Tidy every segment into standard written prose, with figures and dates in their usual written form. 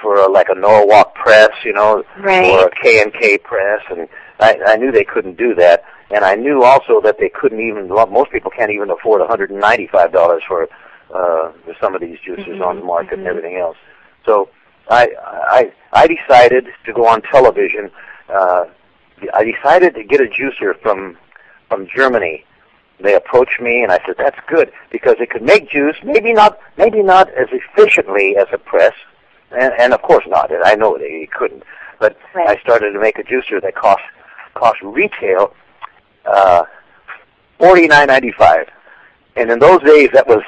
for like a Norwalk press, right, or a K&K press, and I knew they couldn't do that. And I knew also that they couldn't even, most people can't even afford $195 for some of these juices on the market and everything else. So I decided to go on television. I decided to get a juicer from Germany. They approached me, and I said, that's good, because it could make juice, maybe not as efficiently as a press, and of course not. I know it couldn't. But right. I started to make a juicer that cost retail $49.95, and in those days that was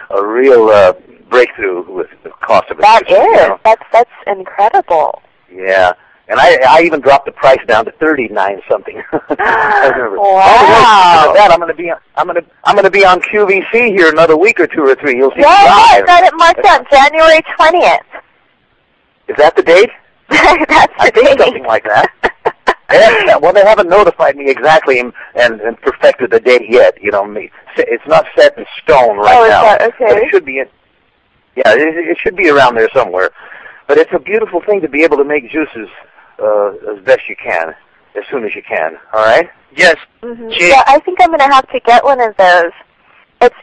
a real breakthrough with the cost of a juicer. That's incredible. Yeah, and I even dropped the price down to $39 something. I remember. Wow! I'm going to be on QVC here another week or 2 or 3. You'll see. Yeah, I got it marked down January 20th. Is that the date? That's the date. Something like that. Yeah, well, they haven't notified me exactly and perfected the date yet. It's not set in stone right now. That, okay. But it should be. It should be around there somewhere. But it's a beautiful thing to be able to make juices as best you can, as soon as you can. All right? Yes. Mm-hmm. Yeah, I think I'm going to have to get one of those.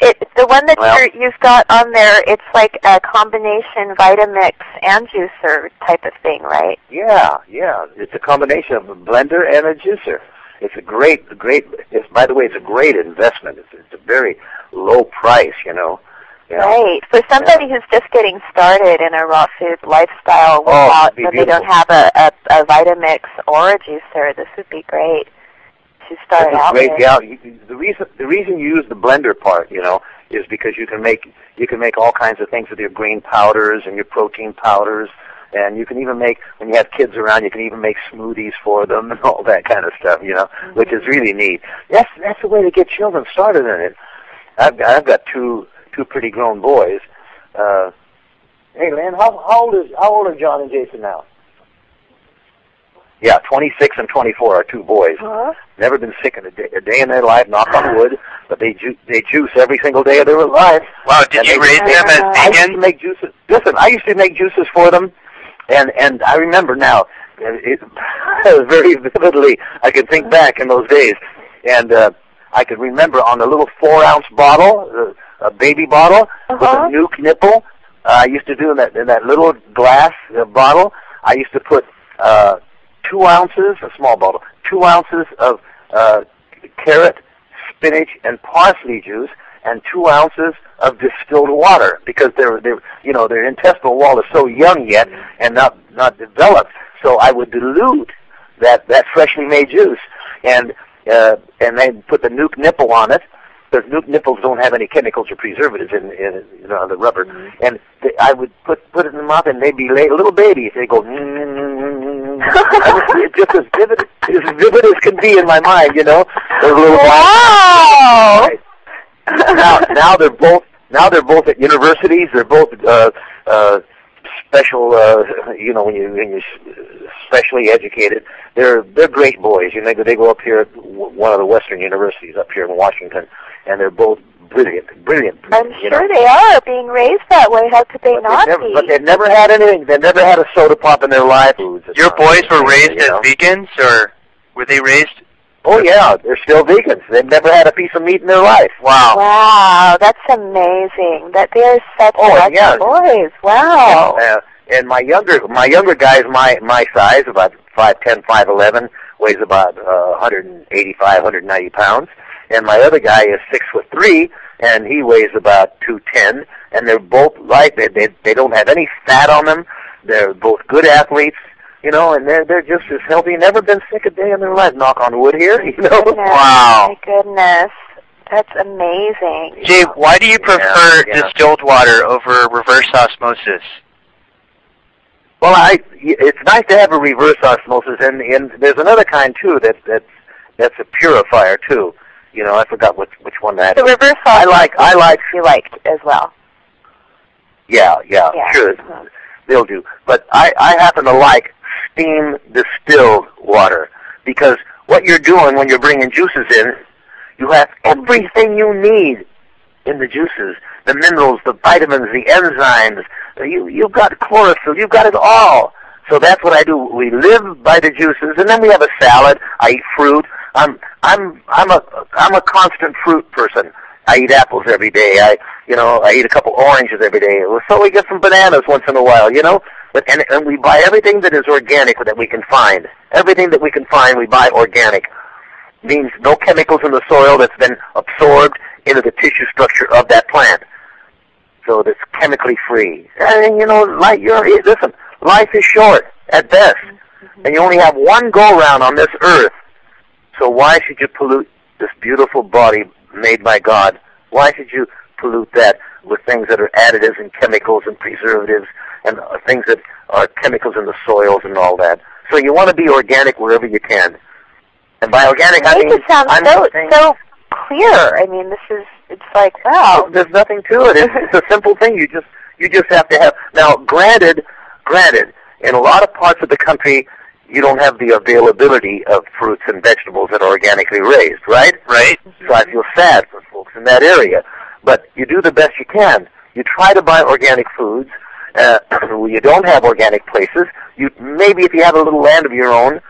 It's the one that you've got on there. It's like a combination Vitamix and juicer type of thing, right? Yeah. It's a combination of a blender and a juicer. It's a great. By the way, it's a great investment. It's a very low price, Yeah. Right. For somebody who's just getting started in a raw food lifestyle without, when they don't have a Vitamix or a juicer, this would be great to start out with. Yeah. The reason you use the blender part, is because you can make all kinds of things with your green powders and your protein powders, and you can even make, when you have kids around, you can even make smoothies for them and all that kind of stuff, which is really neat. That's the way to get children started in it. I've got two pretty grown boys. Hey, Lynn, how old are John and Jason now? Yeah, 26 and 24 are 2 boys. Uh-huh. Never been sick in a day in their life, knock on wood, but they juice every single day of their life. Wow, did you raise them as vegans? I used to make juices. Listen, I used to make juices for them, and I remember now, very vividly, I can think back in those days, and I could remember on a little 4-ounce bottle, a baby bottle with a nuke nipple. I used to do in that little glass bottle. I used to put 2 ounces, a small bottle, 2 ounces of carrot, spinach, and parsley juice, and 2 ounces of distilled water, because their intestinal wall is so young yet and not developed. So I would dilute that freshly made juice, and then put the nuke nipple on it. Because nuke nipples don't have any chemicals or preservatives in the rubber, and I would put it in the mouth, and they'd be little babies. They go. It's just as vivid as can be in my mind, Those little wow! Now they're both at universities. They're both special. When you're specially educated, they're great boys. They go up here at one of the Western universities up here in Washington. And they're both brilliant. I'm sure they are being raised that way. How could they not be? But they've never had anything. They've never had a soda pop in their life. Your boys were raised as vegans, or were they raised? Oh yeah, they're still vegans. They've never had a piece of meat in their life. Wow. Wow, that's amazing. That they're such lucky boys. Wow. And my younger guy's my size, about 5'10", 5'11", weighs about 185, 190 pounds. And my other guy is 6'3", and he weighs about 210. And they're both light. They don't have any fat on them. They're both good athletes, and they're just as healthy. Never been sick a day in their life. Knock on wood here, Wow. My goodness, that's amazing. Jay, why do you prefer distilled water over reverse osmosis? Well, it's nice to have a reverse osmosis, and there's another kind too that's a purifier too. I forgot which one that is. The reverse osmosis I like you liked as well. Yeah, sure. They'll do. But I happen to like steam distilled water, because what you're doing when you're bringing juices in, you have everything you need in the juices. the minerals, the vitamins, the enzymes. You've got chlorophyll. You've got it all. So that's what I do. We live by the juices, and then we have a salad. I eat fruit. I'm a constant fruit person. I eat apples every day. I eat a couple oranges every day. So we get some bananas once in a while, But and we buy everything that is organic that we can find. Everything that we can find, we buy organic. Means no chemicals in the soil that's been absorbed into the tissue structure of that plant. So that's chemically free. And listen, life is short at best, and you only have one go-round on this earth. So why should you pollute this beautiful body made by God? Why should you pollute that with things that are additives and chemicals and preservatives and things that are chemicals in the soils and all that? So you want to be organic wherever you can. And by organic, I mean, it sounds so clear. I mean, it's like, wow. There's nothing to it. It's a simple thing. You just have to have. Now, granted, in a lot of parts of the country, you don't have the availability of fruits and vegetables that are organically raised, right? Right. So I feel sad for folks in that area. But you do the best you can. You try to buy organic foods. When you don't have organic places, maybe if you have a little land of your own,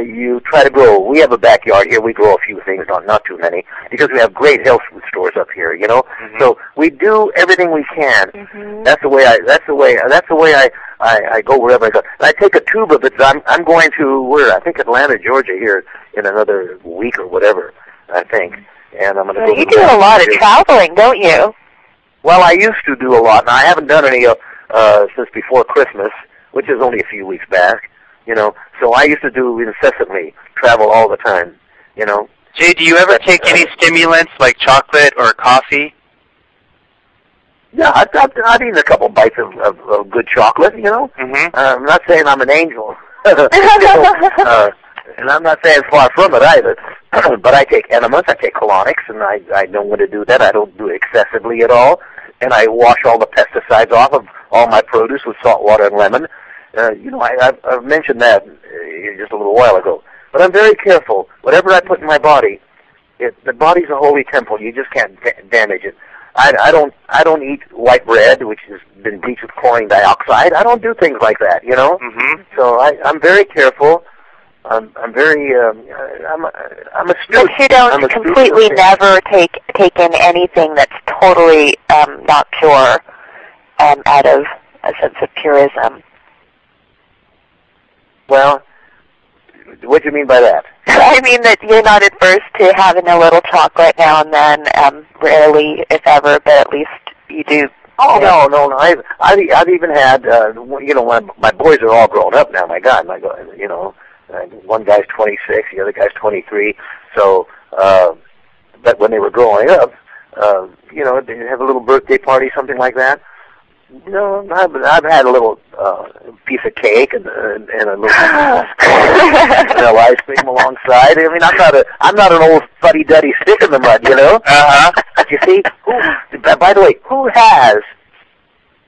you try to grow. We have a backyard here. We grow a few things, not too many, because we have great health food stores up here. So we do everything we can. That's the way I go wherever I go. And I take a tube of it. I'm going to I think Atlanta, Georgia, here in another week or whatever. I think, and I'm going to go. You do a lot of traveling, don't you? Well, I used to do a lot, and I haven't done any since before Christmas, which is only a few weeks back. So I used to do incessantly, travel all the time, Jay, do you ever take any stimulants like chocolate or coffee? Yeah, I've eaten a couple bites of good chocolate, I'm not saying I'm an angel, and I'm not saying far from it either, but I take enemas, I take colonics, and I know when to do that. I don't do it excessively at all, and I wash all the pesticides off of all my produce with salt water and lemon. I've mentioned that just a little while ago. But I'm very careful. Whatever I put in my body, the body's a holy temple. You just can't damage it. I don't eat white bread, which has been bleached with chlorine dioxide. I don't do things like that, So I'm very careful. I'm very I'm astute. But you don't completely never take in anything that's totally not pure, out of a sense of purism. Well, what do you mean by that? I mean that you're not adverse to having a little chocolate now and then, rarely, if ever, but at least you do. Oh, no. I've even had, my boys are all grown up now. My God, one guy's 26, the other guy's 23. So, but when they were growing up, they have a little birthday party, something like that. I've had a little piece of cake and a little vanilla ice cream alongside. I mean, I'm not an old fuddy-duddy stick in the mud, But you see, by the way, who has,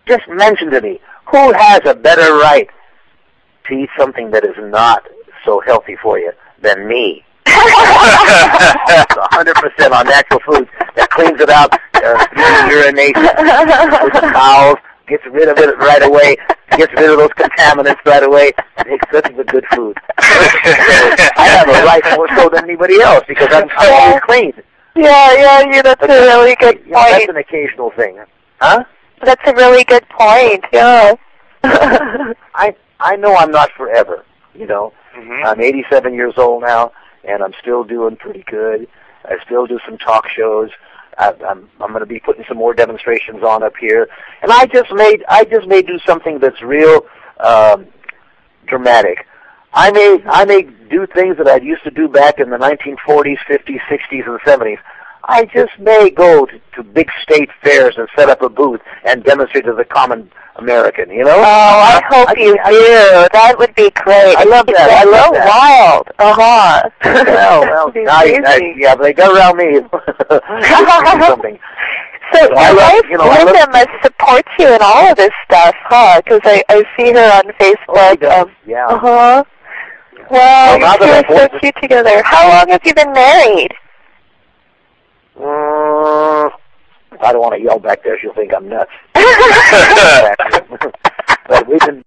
just mention to me, who has a better right to eat something that is not so healthy for you than me? 100% on natural foods that cleans it out, urination, with the towels, gets rid of it right away, gets rid of those contaminants right away. This is a good food. I have a right more so than anybody else because I'm always clean. Yeah, that's a really good point. That's an occasional thing. Huh? That's a really good point, yeah. I know I'm not forever, I'm 87 years old now, and I'm still doing pretty good. I still do some talk shows. I'm going to be putting some more demonstrations on up here, and I just may do something that's real dramatic. I may do things that I used to do back in the 1940s, 50s, 60s, and 70s. I just may go to big state fairs and set up a booth and demonstrate to the common American, Oh, I hope you do. That would be great. I love that. I love that. Wild. Well, yeah, they got around me. Something. So your wife, Linda, must support you in all of this stuff, huh? Because I see her on Facebook. Oh, yeah. Well, you two are so cute together. How long have you been married? I don't want to yell back there. She'll think I'm nuts. But we've been